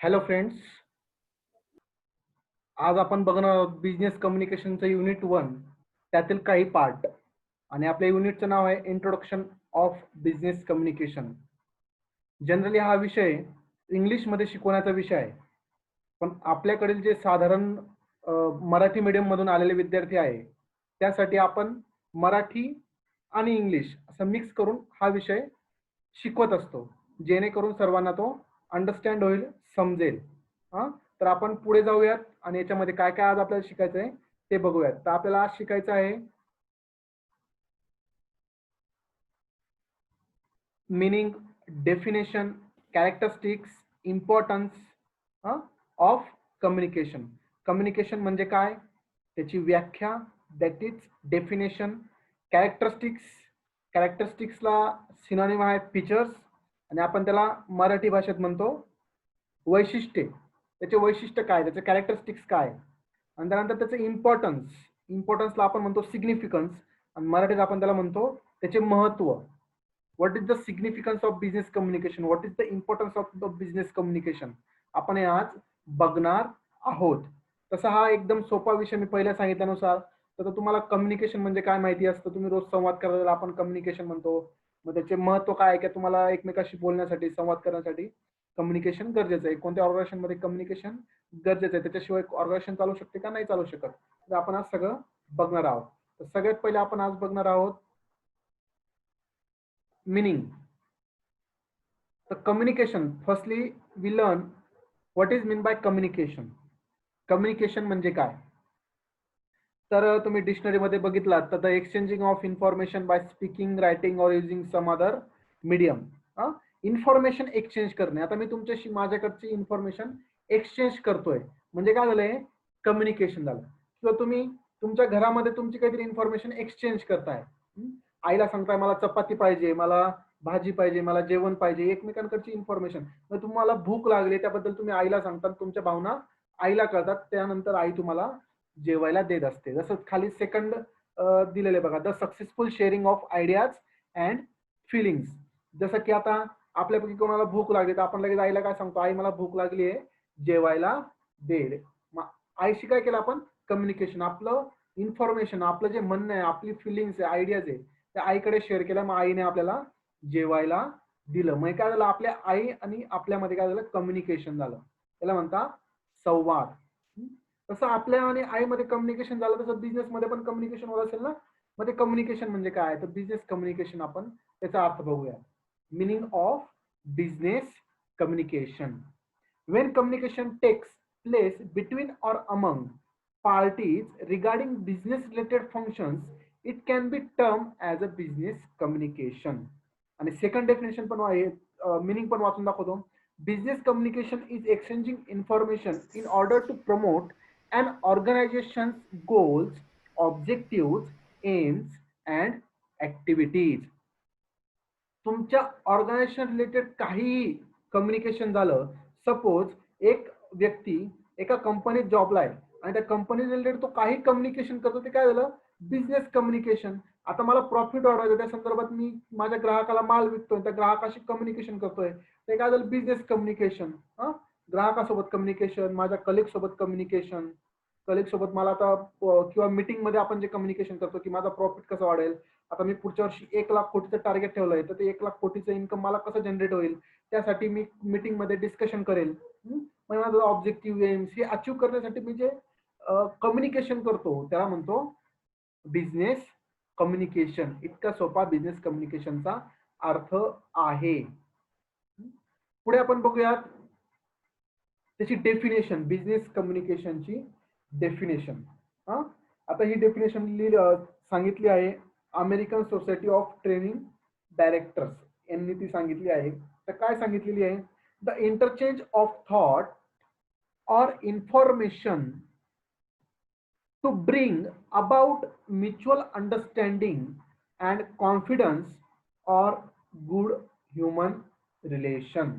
Hello friends, आज आपण बघणार आहोत बिझनेस कम्युनिकेशनचं युनिट 1 त्यातील काही पार्ट. आणि आपल्या युनिटचं नाव आहे introduction of business communication. Generally हा विषय इंग्लिशमध्ये शिकवण्याचा विषय आहे, पण आपल्याकडील जे साधारण मराठी मीडियम मधून आलेले विद्यार्थी आहे त्यासाठी आपण मराठी आणि इंग्लिश असं मिक्स करून हा विषय शिकवत असतो, जेणेकरून सर्वांना तो अंडरस्टँड होईल, समजेल. हा, तर आपण पुढे जाऊयात आणि याच्यामध्ये काय काय आज आपल्याला शिकायचं आहे ते बघूयात. तर आपल्याला आज शिकायचं आहे meaning, definition, characteristics, importance of communication. Communication म्हणजे काय, त्याची व्याख्या, दॅट इज डेफिनेशन. कॅरेक्टरिस्टिक्स, कॅरेक्टरिस्टिक्सला सिनॉनिम आहे फीचर्स, आणि आपण त्याला मराठी भाषेत म्हणतो वैशिष्ट्ये. त्याचे वैशिष्ट्य काय, त्याचे कॅरेक्टरिस्टिक्स काय, आणि त्यानंतर त्याचं इम्पॉर्टन्स. इम्पॉर्टन्सला आपण म्हणतो सिग्निफिकन्स, आणि मराठीत आपण त्याला म्हणतो त्याचे महत्व. What is the significance of business communication, what is the importance of the business communication, आपण हे आज बघणार आहोत. तसा हा एकदम सोपा विषय मी पहिल्या सांगितल्यानुसार. तर तुम्हाला कम्युनिकेशन म्हणजे काय माहिती असतं, तुम्ही रोज संवाद करायला आपण कम्युनिकेशन म्हणतो. मग त्याचे महत्व काय आहे की तुम्हाला एकमेकाशी बोलण्यासाठी, संवाद करण्यासाठी कम्युनिकेशन गरजेचं आहे. कोणत्या ऑर्गनायझेशन मध्ये कम्युनिकेशन गरजेचं आहे, त्याच्याशिवाय ऑर्गनायझेशन चालू शकते का, नाही चालू शकत. तर आपण आज सगळं बघणार आहोत. तर सगळ्यात पहिले आपण आज बघणार आहोत meaning. The communication, firstly we learn what is mean by communication. Communication म्हणजे काय, तर तुम्ही डिक्शनरी मध्ये बघितलात तर the exchanging of information by speaking, writing और using some other medium. Information exchange करणे. आता मी तुमच्याशी माझ्याकडची इन्फॉर्मेशन एक्सचेंज करतोय म्हणजे काय झालंय, कम्युनिकेशन झालं. किंवा तुम्ही तुमच्या घरामध्ये तुमची काहीतरी इन्फॉर्मेशन एक्सचेंज करताय. आईला सांगताय मला चपाती पाहिजे, मला भाजी पाहिजे, मला जेवण पाहिजे, एकमेकांकडची इन्फॉर्मेशन. मग तुम्हाला भूक लागली त्याबद्दल तुम्ही आईला सांगतात, तुमच्या भावना आईला कळतात, त्यानंतर आई तुम्हाला जेवायला देत असते. जसं खाली सेकंड दिलेले बघा, the successful sharing of ideas and feelings. जसं की आता आपल्यापैकी कोणाला भूक लागली तर आपण लगेच आईला काय सांगतो, आई मला भूक लागली आहे, जेवायला दे. आईशी काय केलं आपण, कम्युनिकेशन, आपलं इन्फॉर्मेशन, आपलं जे म्हणणं आहे, आपली फिलिंग्स आहे, आयडियाज आहे, त्या आईकडे शेअर केल्या. मग आईने आपल्याला जेवायला दिलं. मग काय झालं, आपल्या आई आणि आपल्यामध्ये काय झालं, कम्युनिकेशन झालं. त्याला म्हणतात संवाद. तसं आपल्या आणि आईमध्ये कम्युनिकेशन झालं, तसं बिझनेस मध्ये पण कम्युनिकेशन होत असेल ना. मग ते कम्युनिकेशन म्हणजे काय, तर बिझनेस कम्युनिकेशन. आपण त्याचा अर्थ बघूया. Meaning of business communication. When communication takes place between or among parties regarding business related functions, it can be termed as a business communication. आणि सेकंड डेफिनेशन पण आहे, मिनिंग पण वाचून दाखवतो. Business communication is exchanging information in order to promote an organization's goals, objectives, aims and activities. तुमच्या organization related काही communication झालं. Suppose एक व्यक्ती एका कंपनीत जॉबला आहे आणि त्या कंपनी रिलेटेड तो काही कम्युनिकेशन करतो, ते काय झालं, बिझनेस कम्युनिकेशन. आता मला प्रॉफिट वाढवायचं, त्या संदर्भात मी माझ्या ग्राहकाला माल विकतोय, त्या ग्राहकाशी कम्युनिकेशन करतोय, ते काय झालं, बिझनेस कम्युनिकेशन. ग्राहकासोबत कम्युनिकेशन, माझ्या कलिग सोबत कम्युनिकेशन. कलिग सोबत मला आता किंवा मीटिंग मध्ये आपण जे कम्युनिकेशन करतो की माझा प्रॉफिट कसा वाढेल, आता मी पुढच्या वर्षी 1,00,000 कोटीचं टार्गेट ठेवलंय, तर ते 1,00,000 कोटीचं इन्कम मला कसं जनरेट होईल, त्यासाठी मी मीटिंग मध्ये डिस्कशन करेल. मग माझं ऑब्जेक्टिव्ह एम्स हे अचीव्ह करण्यासाठी मी जे कम्युनिकेशन करतो त्याला म्हणतो बिझनेस कम्युनिकेशन. इतका सोपा बिझनेस कम्युनिकेशनचा अर्थ आहे. पुढे आपण बघूयात त्याची डेफिनेशन, बिझनेस कम्युनिकेशनची डेफिनेशन. आता ही डेफिनेशन सांगितली आहे American society of training directors यांनी ती सांगितली आहे. तर काय सांगितलेली आहे, द इंटरचेंज ऑफ थॉट और information to bring about mutual understanding and confidence और गुड ह्युमन रिलेशन.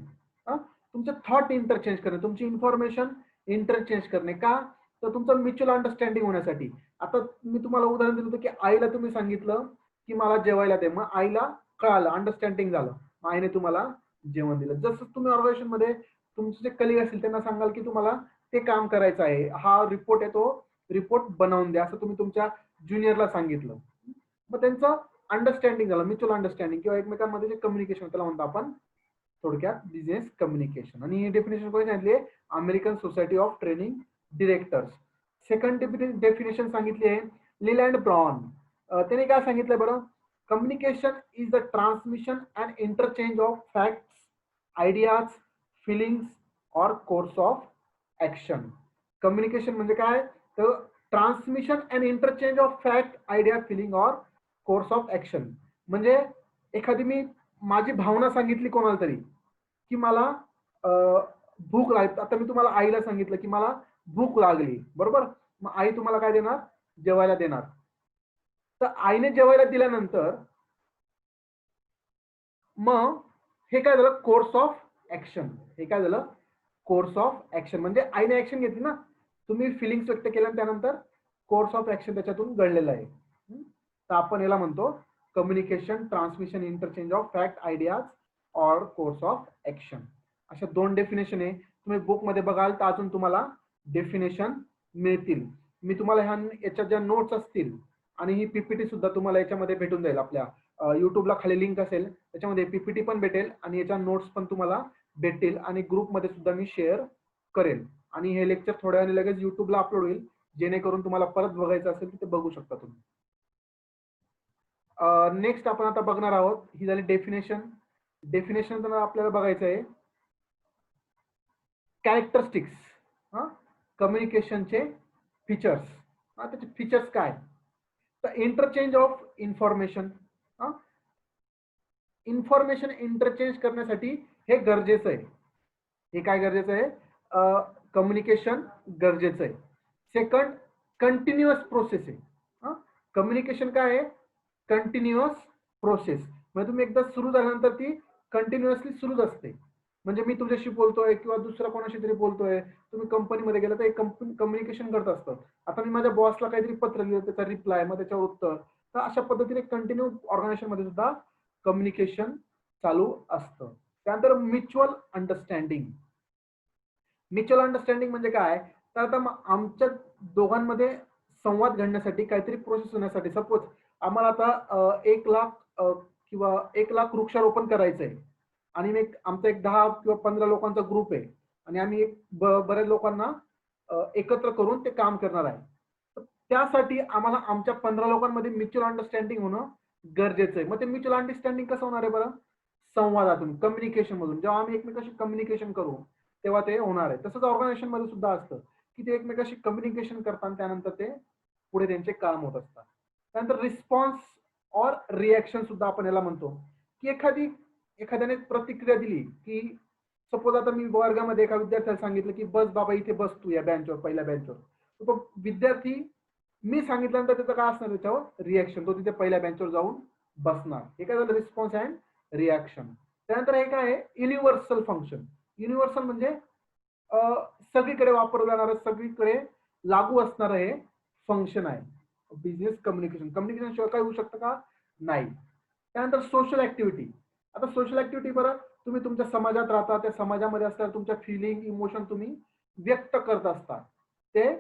तुमचे थॉट इंटरचेंज करणे, तुमची इन्फॉर्मेशन इंटरचेंज करणे, का, तर तुमचं म्युच्युअल अंडरस्टँडिंग होण्यासाठी. आता मी तुम्हाला उदाहरण दिलं होतं की आईला तुम्ही सांगितलं की मला जेवायला दे, मग आईला कळालं, अंडरस्टँडिंग झालं, मग आईने तुम्हाला जेवण दिलं. जसं तुम्ही ऑर्गनायझेशन मध्ये तुमचे जे कलिग असतील त्यांना सांगाल की तुम्हाला ते काम करायचं आहे, हा रिपोर्ट आहे तो रिपोर्ट बनवून द्या, असं तुम्ही तुमच्या ज्युनियरला सांगितलं. मग त्यांचं अंडरस्टँडिंग झालं, म्युच्युअल अंडरस्टँडिंग किंवा एकमेकांमध्ये जे कम्युनिकेशन त्याला म्हणतो आपण थोडक्यात बिझनेस कम्युनिकेशन. आणि ही डेफिनेशन कोणी सांगितली आहे? American society of training directors. Second definition सांगितली आहे लिलँड ब्रॉन. त्याने काय सांगितलं बरं? Communication is the transmission and interchange of facts, ideas, feelings और कोर्स ऑफ ऍक्शन. कम्युनिकेशन म्हणजे काय? तर transmission and interchange of fact, idea, feeling और कोर्स ऑफ ऍक्शन. म्हणजे एखादी मी माझी भावना सांगितली कोणाला तरी की मला भूक लागली. आता मी तुम्हाला आईला सांगितलं की मला भूक लागली, बरोबर? मग आई तुम्हाला काय देणार? जेवायला देणार. तर आईने जेवायला दिल्यानंतर मग हे काय झालं? Course of action. हे काय झालं? Course of action. म्हणजे आईने ऍक्शन घेतली ना, तुम्ही फिलिंग्स व्यक्त केल्या त्यानंतर कोर्स ऑफ ऍक्शन त्याच्यातून घडलेलं आहे. तर आपण याला म्हणतो communication, transmission, interchange of fact, ideas और कोर्स ऑफ ऍक्शन. अशा 2 डेफिनेशन आहे. तुम्ही बुक मध्ये बघाल तर अजून तुम्हाला डेफिनेशन मिळतील. मी तुम्हाला याच्या ज्या नोट्स असतील आणि ही पीपीटी सुद्धा तुम्हाला याच्यामध्ये भेटून जाईल. आपल्या युट्यूबला खाली लिंक असेल त्याच्यामध्ये पीपीटी पण भेटेल आणि याच्या नोट्स पण तुम्हाला भेटतील आणि ग्रुपमध्ये सुद्धा मी शेअर करेल. आणि हे लेक्चर थोड्या वेळाने लगेच युट्यूबला अपलोड होईल, जेणेकरून तुम्हाला परत बघायचं असेल तर ते बघू शकता तुम्ही. नेक्स्ट आपण आता बघणार आहोत, ही झाली डेफिनेशन. डेफिनेशन तर आपल्याला बघायचं आहे कॅरेक्टरिस्टिक्स, कम्युनिकेशनचे फीचर्स. त्याचे फीचर्स काय? तर interchange of information. Information interchange करण्यासाठी हे गरजेचं आहे. हे काय गरजेचं आहे? कम्युनिकेशन गरजेचं आहे. सेकंड, कंटिन्युअस प्रोसेस आहे. कम्युनिकेशन काय आहे? Continuous process. म्हणजे तुम्ही एकदा सुरू झाल्यानंतर ती कंटिन्युअसली सुरूच असते. म्हणजे मी तुझ्याशी बोलतोय किंवा दुसऱ्या कोणाशी तरी बोलतोय, तुम्ही कंपनीमध्ये गेला तर एक कम्युनिकेशन करत असतं. आता मी माझ्या बॉसला काहीतरी पत्र लिहिलं, त्याचा रिप्लाय, मग त्याच्यावर उत्तर. तर अशा पद्धतीने कंटिन्यू ऑर्गनायझेशन मध्ये सुद्धा कम्युनिकेशन चालू असतं. त्यानंतर म्युच्युअल अंडरस्टँडिंग. म्युच्युअल अंडरस्टँडिंग म्हणजे काय? तर आता आमच्या दोघांमध्ये संवाद घडण्यासाठी, काहीतरी प्रोसेस होण्यासाठी, सपोज आम्हाला आता 1,00,000 किंवा 1,00,000 वृक्षारोपण करायचं आहे आणि आमचा एक 10 किंवा 15 लोकांचा ग्रुप आहे आणि आम्ही बऱ्याच लोकांना एकत्र करून ते काम करणार आहे. त्यासाठी आम्हाला आमच्या 15 लोकांमध्ये म्युच्युअल अंडरस्टँडिंग होणं गरजेचं आहे. मग ते म्युच्युअल अंडरस्टँडिंग कसं होणार आहे बरं? संवादातून, कम्युनिकेशन मधून. जेव्हा आम्ही एकमेकाशी कम्युनिकेशन करू तेव्हा ते होणार आहे. तसंच ऑर्गनायझेशन मध्ये सुद्धा असतं की ते एकमेकाशी कम्युनिकेशन करतात, त्यानंतर ते पुढे त्यांचे काम होत असतात. त्यानंतर रिस्पॉन्स और रिॲक्शन सुद्धा आपण याला म्हणतो की एखाद्याने प्रतिक्रिया दिली की सपोज आता मी वर्गामध्ये एका विद्यार्थ्याला सांगितलं की बस बाबा इथे बस तू या बेंचवर, पहिल्या बेंचवर. तो विद्यार्थी मी सांगितल्यानंतर त्याचं काय असणार? त्याच्यावर रिॲक्शन. तो तिथे पहिल्या बेंचवर जाऊन बसणार. हे काय झालं? Response and reaction. त्यानंतर हे काय आहे? Universal function. युनिव्हर्सल म्हणजे सगळीकडे वापरलं जाणारं, सगळीकडे लागू असणारं हे फंक्शन आहे. Business communication. कम्युनिकेशन शिवाय काय होऊ शकतं का? नाही. त्यानंतर सोशल ऍक्टिव्हिटी. आता सोशल ऍक्टिव्हिटी बरं, तुम्ही तुमच्या समाजात राहता, त्या समाजामध्ये असताना तुमच्या फिलिंग, इमोशन तुम्ही व्यक्त करत असता, ते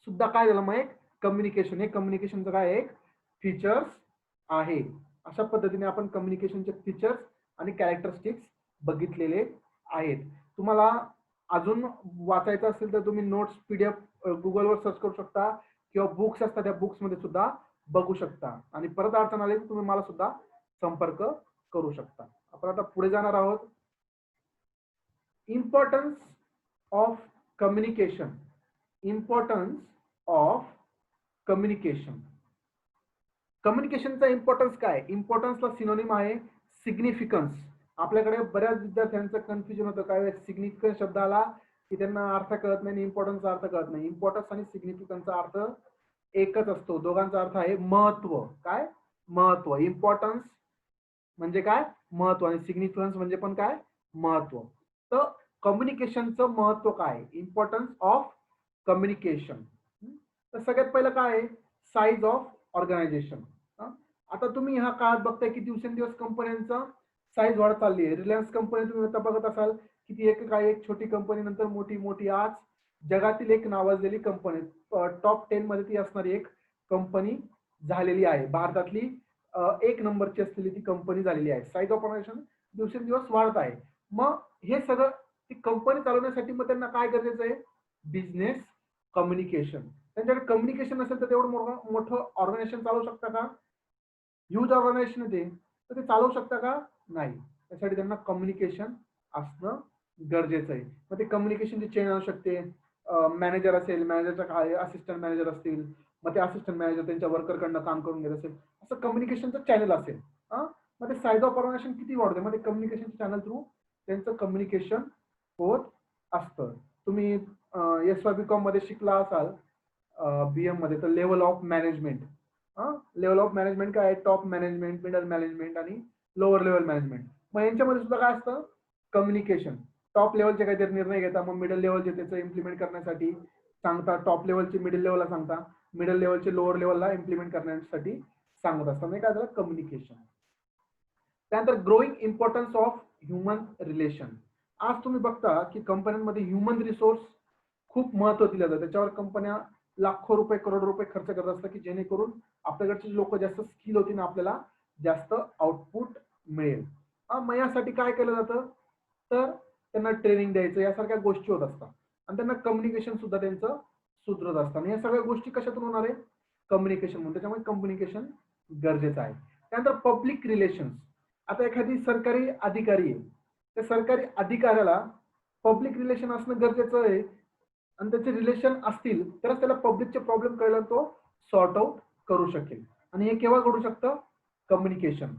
सुद्धा काय झालं? मग एक कम्युनिकेशन. हे कम्युनिकेशनचं काय एक फीचर्स आहे. अशा पद्धतीने आपण कम्युनिकेशनचे फीचर्स आणि कॅरेक्टरिस्टिक्स बघितलेले आहेत. तुम्हाला अजून वाचायचं असेल तर तुम्ही नोट्स पीडीएफ गुगलवर सर्च करू शकता किंवा बुक्स असतात त्या बुक्स मध्ये सुद्धा बघू शकता. आणि परत अडचण आली तर तुम्ही मला सुद्धा संपर्क करू शकता. आपण आता पुढे जाणार आहोत. Importance of communication. Importance of communication. कम्युनिकेशनचा इम्पॉर्टन्स काय? इम्पॉर्टन्सला सिनोनिम आहे सिग्निफिकन्स. आपल्याकडे बऱ्याच विद्यार्थ्यांचं कन्फ्युजन होतं काय सिग्निफिकन्स शब्दाला की त्यांना अर्थ कळत नाही, इम्पॉर्टन्सचा अर्थ कळत नाही. इम्पॉर्टन्स आणि सिग्निफिकन्सचा अर्थ एकच असतो. दोघांचा अर्थ आहे महत्व. काय? महत्व. इम्पॉर्टन्स म्हणजे काय? महत्व. आणि सिग्निफिकन्स म्हणजे पण काय? महत्व. तर कम्युनिकेशनचं महत्व काय? Importance of communication. तर सगळ्यात पहिलं काय आहे? Size of organization. आता तुम्ही ह्या काळात बघताय की दिवसेंदिवस कंपन्यांचं साईज वाढत चालली आहे. रिलायन्स कंपनी तुम्ही आता बघत असाल की ती एक छोटी कंपनी नंतर मोठी मोठी आज जगातील एक नावाजलेली कंपनी, टॉप 10 मध्ये ती असणारी एक कंपनी झालेली आहे. भारतातली 1 नंबरची असलेली ती कंपनी झालेली आहे. साईज ऑफ ऑर्गनायझेशन दिवसेंदिवस वाढत आहे. मग हे सगळं ती कंपनी चालवण्यासाठी मग त्यांना काय गरजेचं आहे? Business communication. त्यांच्याकडे कम्युनिकेशन नसेल तर तेवढं मोठं ऑर्गनायझेशन चालवू शकता का? ह्यूज ऑर्गनायझेशन आहे तर ते चालवू शकता का? नाही. त्यासाठी त्यांना कम्युनिकेशन असणं गरजेचं आहे. मग ते कम्युनिकेशनची चेन असू शकते. मॅनेजर असेल, मॅनेजरच्या खाली असिस्टंट मॅनेजर असतील, मग ते असिस्टंट मॅनेजर त्यांच्या वर्करकडनं काम करून घेत असेल, असं कम्युनिकेशनचं चॅनल असेल. मग ते साईज ऑफ ऑर्गनायझेशन किती वाढते? मग ते कम्युनिकेशनच्या चॅनल थ्रू त्यांचं कम्युनिकेशन होत असतं. तुम्ही SYBCom मध्ये शिकला असाल, BM मध्ये, तर level of management. Level of management काय आहे? टॉप मॅनेजमेंट, मिडल मॅनेजमेंट आणि लोअर लेवल मॅनेजमेंट. मग यांच्यामध्ये सुद्धा काय असतं? कम्युनिकेशन. टॉप लेवलचे काहीतरी निर्णय घेता, मग मिडल लेवलचे त्याचं इम्प्लिमेंट करण्यासाठी सांगता, टॉप लेवलचे मिडल लेवलला सांगता, मिडल लेवलचे लोअर लेवलला इम्प्लिमेंट करण्यासाठी सांगत असतात. म्हणजे काय झालं? कम्युनिकेशन. त्यानंतर growing importance of human relation. आज तुम्ही बघता की कंपन्यांमध्ये ह्युमन रिसोर्स खूप महत्व दिलं जातं. त्याच्यावर कंपन्या लाखो रुपये, करोड रुपये खर्च करत असतात की जेणेकरून आपल्याकडचे लोक जास्त स्किल होतील, आपल्याला जास्त आउटपुट मिळेल. मग यासाठी काय केलं जातं? तर त्यांना ट्रेनिंग द्यायचं, यासारख्या गोष्टी होत असतात आणि त्यांना कम्युनिकेशन सुद्धा त्यांचं सुधरत असतं. आणि या सगळ्या गोष्टी कशातून होणार आहे? कम्युनिकेशन म्हणून. त्याच्यामुळे कम्युनिकेशन गरजेचं आहे. त्यानंतर पब्लिक रिलेशन्स. आता एखादी सरकारी अधिकारी आहे, त्या सरकारी अधिकाऱ्याला पब्लिक रिलेशन असणं गरजेचं आहे आणि त्याचे रिलेशन असतील तरच त्याला पब्लिकचे प्रॉब्लेम कळलं, तो सॉर्ट आउट करू शकेल. आणि हे केव्हा घडू शकतं? कम्युनिकेशन.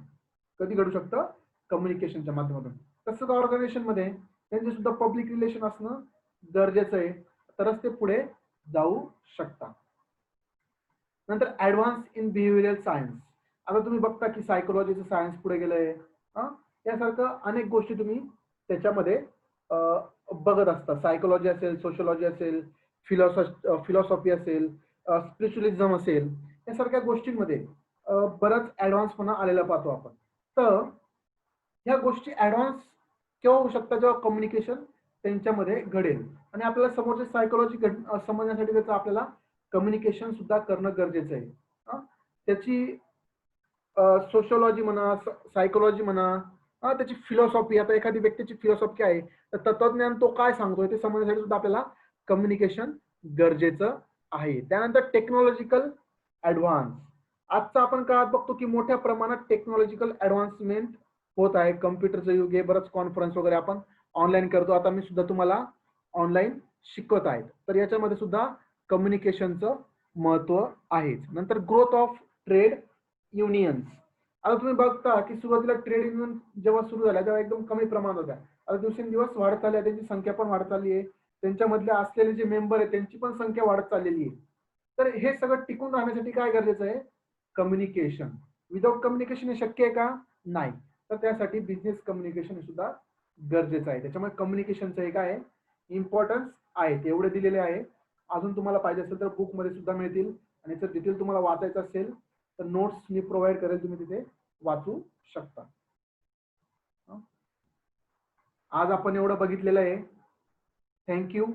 कधी घडू शकतं? कम्युनिकेशनच्या माध्यमातून. तसंच ऑर्गनायझेशन मध्ये त्यांचे सुद्धा पब्लिक रिलेशन असणं गरजेचं आहे, तरच ते पुढे जाऊ शकतात. नंतर ऍडव्हान्स इन बिहेवियरल सायन्स. आता तुम्ही बघता की सायकोलॉजीचं सायन्स पुढे गेलंय. यासारखं अनेक गोष्टी तुम्ही त्याच्यामध्ये बघत असता. सायकोलॉजी असेल, सोशोलॉजी असेल, फिलॉसॉफी असेल, स्पिरिच्युअलिझम असेल, यासारख्या गोष्टींमध्ये बराच ऍडव्हान्सपणा आलेला पाहतो आपण. तर ह्या गोष्टी ऍडव्हान्स केव्हा होऊ शकतात? जेव्हा कम्युनिकेशन त्यांच्यामध्ये घडेल आणि आपल्याला समोरची सायकोलॉजी समजण्यासाठी त्याचं आपल्याला कम्युनिकेशन सुद्धा करणं गरजेचं आहे. त्याची सोशोलॉजी म्हणा, सायकोलॉजी म्हणा, त्याची फिलॉसॉफी. आता एखादी व्यक्तीची फिलॉसॉफी आहे तर तत्वज्ञान तो काय सांगतोय ते समजण्यासाठी सुद्धा आपल्याला कम्युनिकेशन गरजेचं आहे. त्यानंतर टेक्नॉलॉजिकल ऍडव्हान्स. आजचा आपण काळात बघतो की मोठ्या प्रमाणात टेक्नॉलॉजिकल ऍडव्हान्समेंट होत आहे. कम्प्युटरचं युग आहे, बरंच कॉन्फरन्स वगैरे आपण ऑनलाईन करतो. आता मी सुद्धा तुम्हाला ऑनलाईन शिकवत आहे, तर याच्यामध्ये सुद्धा कम्युनिकेशनचं महत्व आहे. नंतर ग्रोथ ऑफ ट्रेड युनियन्स. आता तुम्ही बघता की सुरुवातीला ट्रेड युनियन जेव्हा सुरू झाल्या तेव्हा एकदम कमी प्रमाणात होत्या. आता दिवसेंदिवस वाढत चालली आहे, त्यांची संख्या पण वाढत चालली आहे, त्यांच्यामधले असलेले जे मेंबर आहेत त्यांची पण संख्या वाढत चाललेली आहे. तर हे सगळं टिकून राहण्यासाठी काय गरजेचं आहे? कम्युनिकेशन. विदाउट कम्युनिकेशन हे शक्य आहे का? नाही. तर त्यासाठी बिझनेस कम्युनिकेशन सुद्धा गरजेचं आहे. त्याच्यामुळे कम्युनिकेशनचं हे काय आहे? इम्पॉर्टन्स आहे, एवढे दिलेले आहे. अजून तुम्हाला पाहिजे असेल तर बुक मध्ये सुद्धा मिळतील आणि जर डिटेल तुम्हाला वाचायचं असेल तर नोट्स मी प्रोव्हाइड करेल, तुम्ही तिथे वाचू शकता. आज आपण एवढं बघितलेलं आहे. थँक्यू.